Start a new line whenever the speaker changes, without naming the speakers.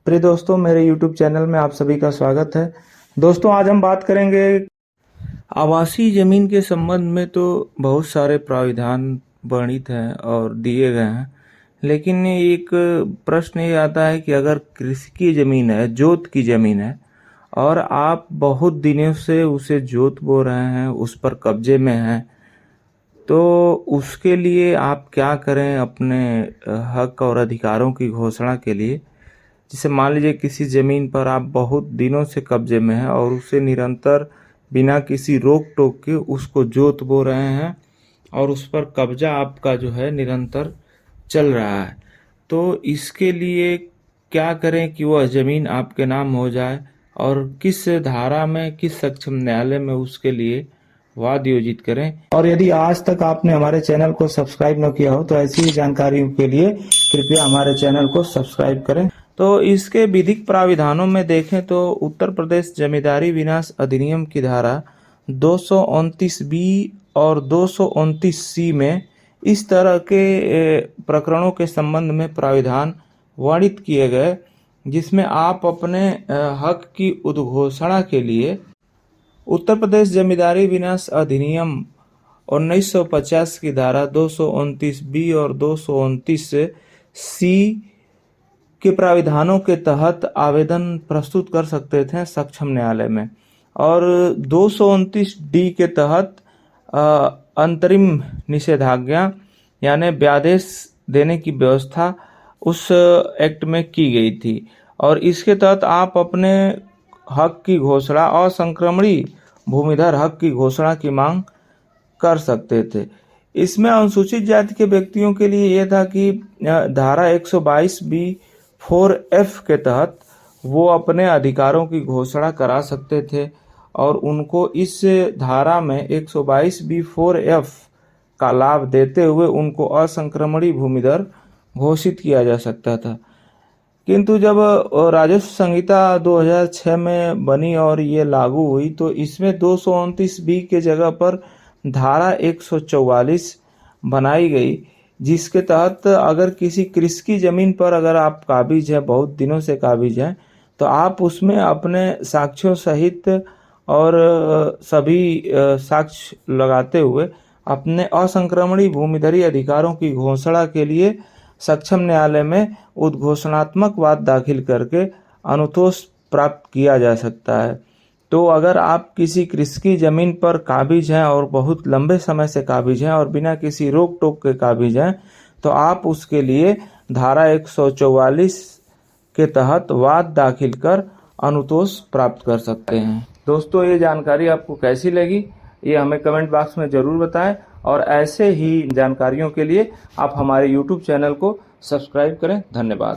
प्रिय दोस्तों, मेरे YouTube चैनल में आप सभी का स्वागत है। दोस्तों, आज हम बात करेंगे आवासीय जमीन के संबंध में। तो बहुत सारे प्राविधान वर्णित हैं और दिए गए हैं, लेकिन एक प्रश्न ये आता है कि अगर कृषि की जमीन है, जोत की जमीन है, और आप बहुत दिनों से उसे जोत बो रहे हैं, उस पर कब्जे में हैं, तो उसके लिए आप क्या करें अपने हक और अधिकारों की घोषणा के लिए। जैसे मान लीजिए किसी ज़मीन पर आप बहुत दिनों से कब्जे में हैं और उसे निरंतर बिना किसी रोक टोक के उसको जोत बो रहे हैं और उस पर कब्जा आपका जो है निरंतर चल रहा है, तो इसके लिए क्या करें कि वह ज़मीन आपके नाम हो जाए और किस धारा में, किस सक्षम न्यायालय में उसके लिए वाद योजित करें। और यदि आज तक आपने हमारे चैनल को सब्सक्राइब न किया हो तो ऐसी ही जानकारियों के लिए कृपया हमारे चैनल को सब्सक्राइब करें। तो इसके विधिक प्राविधानों में देखें तो उत्तर प्रदेश जमींदारी विनाश अधिनियम की धारा 229B और 229C में इस तरह के प्रकरणों के संबंध में प्राविधान वर्णित किए गए, जिसमें आप अपने हक की उद्घोषणा के लिए उत्तर प्रदेश जमींदारी विनाश अधिनियम 1950 की धारा 229B और 229C के प्राविधानों के तहत आवेदन प्रस्तुत कर सकते थे सक्षम न्यायालय में। और 229D के तहत अंतरिम निषेधाज्ञा यानी व्यादेश देने की व्यवस्था उस एक्ट में की गई थी, और इसके तहत आप अपने हक की घोषणा, असंक्रमणीय भूमिधर हक की घोषणा की मांग कर सकते थे। इसमें अनुसूचित जाति के व्यक्तियों के लिए यह था कि धारा 122B(4)(f) के तहत वो अपने अधिकारों की घोषणा करा सकते थे, और उनको इस धारा में 122B(4)(f) का लाभ देते हुए उनको असंक्रमणीय भूमिधर घोषित किया जा सकता था। किंतु जब राजस्व संहिता 2006 में बनी और ये लागू हुई, तो इसमें 229B के जगह पर धारा 144 बनाई गई, जिसके तहत अगर किसी कृषि की जमीन पर अगर आप काबिज हैं, बहुत दिनों से काबिज हैं, तो आप उसमें अपने साक्ष्यों सहित और सभी साक्ष्य लगाते हुए अपने असंक्रमणीय भूमिधरी अधिकारों की घोषणा के लिए सक्षम न्यायालय में उद्घोषणात्मक वाद दाखिल करके अनुतोष प्राप्त किया जा सकता है। तो अगर आप किसी कृषि की जमीन पर काबिज हैं और बहुत लंबे समय से काबिज हैं और बिना किसी रोक टोक के काबिज हैं, तो आप उसके लिए धारा 144 के तहत वाद दाखिल कर अनुतोष प्राप्त कर सकते हैं। दोस्तों, ये जानकारी आपको कैसी लगी ये हमें कमेंट बॉक्स में ज़रूर बताएं, और ऐसे ही जानकारियों के लिए आप हमारे YouTube चैनल को सब्सक्राइब करें। धन्यवाद।